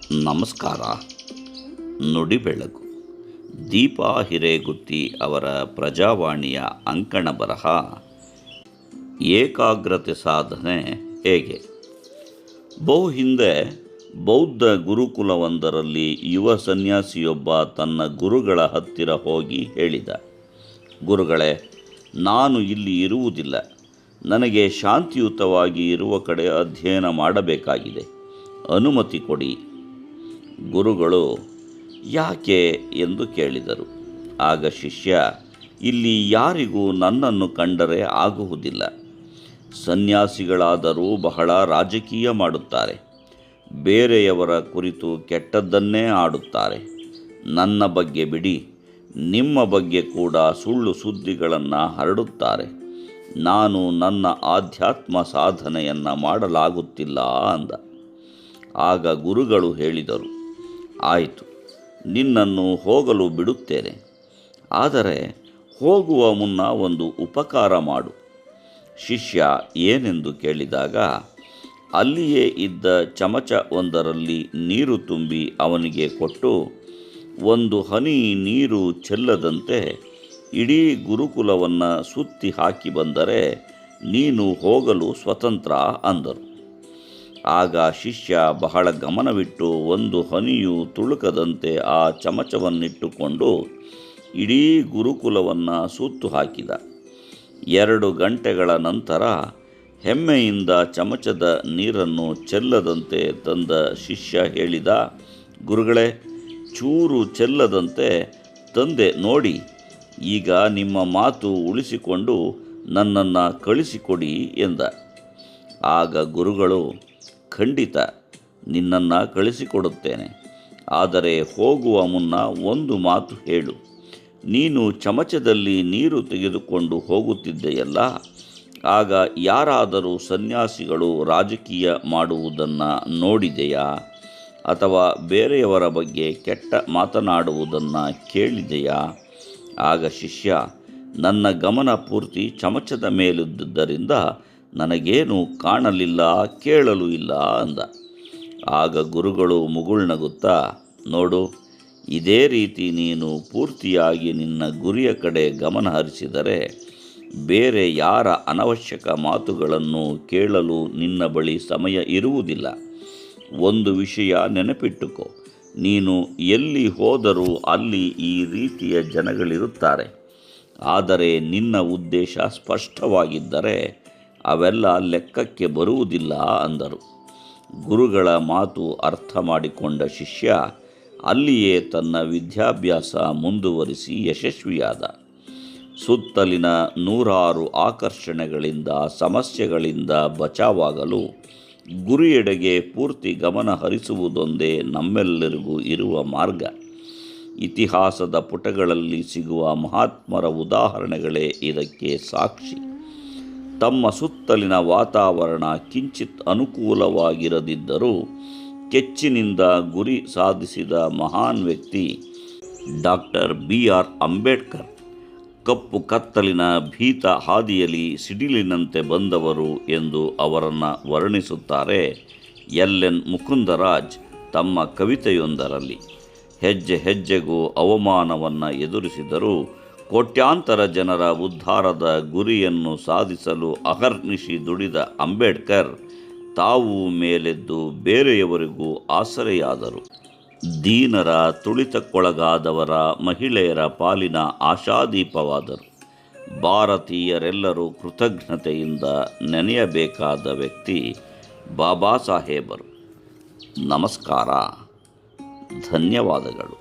ನಮಸ್ಕಾರ. ನುಡಿ ಬೆಳಗು ದೀಪಾ ಹಿರೇಗುತ್ತಿ ಅವರ ಪ್ರಜಾವಾಣಿಯ ಅಂಕಣ ಬರಹ ಏಕಾಗ್ರತೆ ಸಾಧನೆ ಹೇಗೆ. ಬಹು ಹಿಂದೆ ಬೌದ್ಧ ಗುರುಕುಲವೊಂದರಲ್ಲಿ ಯುವ ಸನ್ಯಾಸಿಯೊಬ್ಬ ತನ್ನ ಗುರುಗಳ ಹತ್ತಿರ ಹೋಗಿ ಹೇಳಿದ, ಗುರುಗಳೇ, ನಾನು ಇಲ್ಲಿ ಇರುವುದಿಲ್ಲ. ನನಗೆ ಶಾಂತಿಯುತವಾಗಿ ಇರುವ ಕಡೆ ಅಧ್ಯಯನ ಮಾಡಬೇಕಾಗಿದೆ. ಅನುಮತಿ ಕೊಡಿ. ಗುರುಗಳು ಯಾಕೆ ಎಂದು ಕೇಳಿದರು. ಆಗ ಶಿಷ್ಯ, ಇಲ್ಲಿ ಯಾರಿಗೂ ನನ್ನನ್ನು ಕಂಡರೆ ಆಗುವುದಿಲ್ಲ. ಸನ್ಯಾಸಿಗಳಾದರೂ ಬಹಳ ರಾಜಕೀಯ ಮಾಡುತ್ತಾರೆ. ಬೇರೆಯವರ ಕುರಿತು ಕೆಟ್ಟದ್ದನ್ನೇ ಆಡುತ್ತಾರೆ. ನನ್ನ ಬಗ್ಗೆ ಬಿಡಿ, ನಿಮ್ಮ ಬಗ್ಗೆ ಕೂಡ ಸುಳ್ಳು ಸುದ್ದಿಗಳನ್ನು ಹರಡುತ್ತಾರೆ. ನಾನು ನನ್ನ ಆಧ್ಯಾತ್ಮ ಸಾಧನೆಯನ್ನು ಮಾಡಲಾಗುತ್ತಿಲ್ಲ ಅಂದ. ಆಗ ಗುರುಗಳು ಹೇಳಿದರು, ಆಯಿತು, ನಿನ್ನನ್ನು ಹೋಗಲು ಬಿಡುತ್ತೇನೆ. ಆದರೆ ಹೋಗುವ ಮುನ್ನ ಒಂದು ಉಪಕಾರ ಮಾಡು. ಶಿಷ್ಯ ಏನೆಂದು ಕೇಳಿದಾಗ, ಅಲ್ಲಿಯೇ ಇದ್ದ ಚಮಚ ಒಂದರಲ್ಲಿ ನೀರು ತುಂಬಿ ಅವನಿಗೆ ಕೊಟ್ಟು, ಒಂದು ಹನಿ ನೀರು ಚೆಲ್ಲದಂತೆ ಇಡೀ ಗುರುಕುಲವನ್ನು ಸುತ್ತಿ ಹಾಕಿ ಬಂದರೆ ನೀನು ಹೋಗಲು ಸ್ವತಂತ್ರ ಅಂದರು. ಆಗ ಶಿಷ್ಯ ಬಹಳ ಗಮನವಿಟ್ಟು ಒಂದು ಹನಿಯು ತುಳುಕದಂತೆ ಆ ಚಮಚವನ್ನಿಟ್ಟುಕೊಂಡು ಇಡೀ ಗುರುಕುಲವನ್ನು ಸುತ್ತು ಹಾಕಿದ. 2 ಗಂಟೆಗಳ ನಂತರ ಹೆಮ್ಮೆಯಿಂದ ಚಮಚದ ನೀರನ್ನು ಚೆಲ್ಲದಂತೆ ತಂದ ಶಿಷ್ಯ ಹೇಳಿದ, ಗುರುಗಳೇ, ಚೂರು ಚೆಲ್ಲದಂತೆ ತಂದೆ ನೋಡಿ. ಈಗ ನಿಮ್ಮ ಮಾತು ಉಳಿಸಿಕೊಂಡು ನನ್ನನ್ನು ಕಳಿಸಿಕೊಡಿ ಎಂದ. ಆಗ ಗುರುಗಳು, ಖಂಡಿತ ನಿನ್ನನ್ನು ಕಳಿಸಿಕೊಡುತ್ತೇನೆ. ಆದರೆ ಹೋಗುವ ಮುನ್ನ ಒಂದು ಮಾತು ಹೇಳು. ನೀನು ಚಮಚದಲ್ಲಿ ನೀರು ತೆಗೆದುಕೊಂಡು ಹೋಗುತ್ತಿದ್ದೆಯಲ್ಲ, ಆಗ ಯಾರಾದರೂ ಸನ್ಯಾಸಿಗಳು ರಾಜಕೀಯ ಮಾಡುವುದನ್ನು ನೋಡಿದೆಯಾ? ಅಥವಾ ಬೇರೆಯವರ ಬಗ್ಗೆ ಕೆಟ್ಟ ಮಾತನಾಡುವುದನ್ನು ಕೇಳಿದೆಯಾ? ಆಗ ಶಿಷ್ಯ, ನನ್ನ ಗಮನ ಪೂರ್ತಿ ಚಮಚದ ಮೇಲಿದ್ದುದರಿಂದ ನನಗೇನು ಕಾಣಲಿಲ್ಲ, ಕೇಳಲು ಇಲ್ಲ ಅಂದ. ಆಗ ಗುರುಗಳು ಮುಗುಳ್ನಗುತ್ತಾ, ನೋಡು, ಇದೇ ರೀತಿ ನೀನು ಪೂರ್ತಿಯಾಗಿ ನಿನ್ನ ಗುರಿಯ ಕಡೆ ಗಮನ ಹರಿಸಿದರೆ ಬೇರೆ ಯಾರ ಅನವಶ್ಯಕ ಮಾತುಗಳನ್ನು ಕೇಳಲು ನಿನ್ನ ಬಳಿ ಸಮಯ ಇರುವುದಿಲ್ಲ. ಒಂದು ವಿಷಯ ನೆನಪಿಟ್ಟುಕೋ, ನೀನು ಎಲ್ಲಿ ಹೋದರೂ ಅಲ್ಲಿ ಈ ರೀತಿಯ ಜನಗಳಿರುತ್ತಾರೆ. ಆದರೆ ನಿನ್ನ ಉದ್ದೇಶ ಸ್ಪಷ್ಟವಾಗಿದ್ದರೆ ಅವೆಲ್ಲ ಲೆಕ್ಕಕ್ಕೆ ಬರುವುದಿಲ್ಲ ಅಂದರು. ಗುರುಗಳ ಮಾತು ಅರ್ಥ ಮಾಡಿಕೊಂಡ ಶಿಷ್ಯ ಅಲ್ಲಿಯೇ ತನ್ನ ವಿದ್ಯಾಭ್ಯಾಸ ಮುಂದುವರಿಸಿ ಯಶಸ್ವಿಯಾದ. ಸುತ್ತಲಿನ 100 ಆಕರ್ಷಣೆಗಳಿಂದ, ಸಮಸ್ಯೆಗಳಿಂದ ಬಚಾವಾಗಲು ಗುರಿಯೆಡೆಗೆ ಪೂರ್ತಿ ಗಮನ ಹರಿಸುವುದೊಂದೇ ನಮ್ಮೆಲ್ಲರಿಗೂ ಇರುವ ಮಾರ್ಗ. ಇತಿಹಾಸದ ಪುಟಗಳಲ್ಲಿ ಸಿಗುವ ಮಹಾತ್ಮರ ಉದಾಹರಣೆಗಳೇ ಇದಕ್ಕೆ ಸಾಕ್ಷಿ. ತಮ್ಮ ಸುತ್ತಲಿನ ವಾತಾವರಣ ಕಿಂಚಿತ್ ಅನುಕೂಲವಾಗಿರದಿದ್ದರೂ ಕೆಚ್ಚಿನಿಂದ ಗುರಿ ಸಾಧಿಸಿದ ಮಹಾನ್ ವ್ಯಕ್ತಿ ಡಾಕ್ಟರ್ BR ಅಂಬೇಡ್ಕರ್. ಕಪ್ಪು ಕತ್ತಲಿನ ಭೀತ ಹಾದಿಯಲ್ಲಿ ಸಿಡಿಲಿನಂತೆ ಬಂದವರು ಎಂದು ಅವರನ್ನು ವರ್ಣಿಸುತ್ತಾರೆ LN ಮುಕುಂದರಾಜ್ ತಮ್ಮ ಕವಿತೆಯೊಂದರಲ್ಲಿ. ಹೆಜ್ಜೆ ಹೆಜ್ಜೆಗೂ ಅವಮಾನವನ್ನು ಎದುರಿಸಿದರೂ ಕೋಟ್ಯಾಂತರ ಜನರ ಉದ್ಧಾರದ ಗುರಿಯನ್ನು ಸಾಧಿಸಲು ಅಹರ್ನಿಶಿ ದುಡಿದ ಅಂಬೇಡ್ಕರ್ ತಾವು ಮೇಲೆದ್ದು ಬೇರೆಯವರಿಗೂ ಆಸರೆಯಾದರು. ದೀನರ, ತುಳಿತಕ್ಕೊಳಗಾದವರ, ಮಹಿಳೆಯರ ಪಾಲಿನ ಆಶಾದೀಪವಾದರು. ಭಾರತೀಯರೆಲ್ಲರೂ ಕೃತಜ್ಞತೆಯಿಂದ ನೆನೆಯಬೇಕಾದ ವ್ಯಕ್ತಿ ಬಾಬಾ ಸಾಹೇಬರು. ನಮಸ್ಕಾರ. ಧನ್ಯವಾದಗಳು.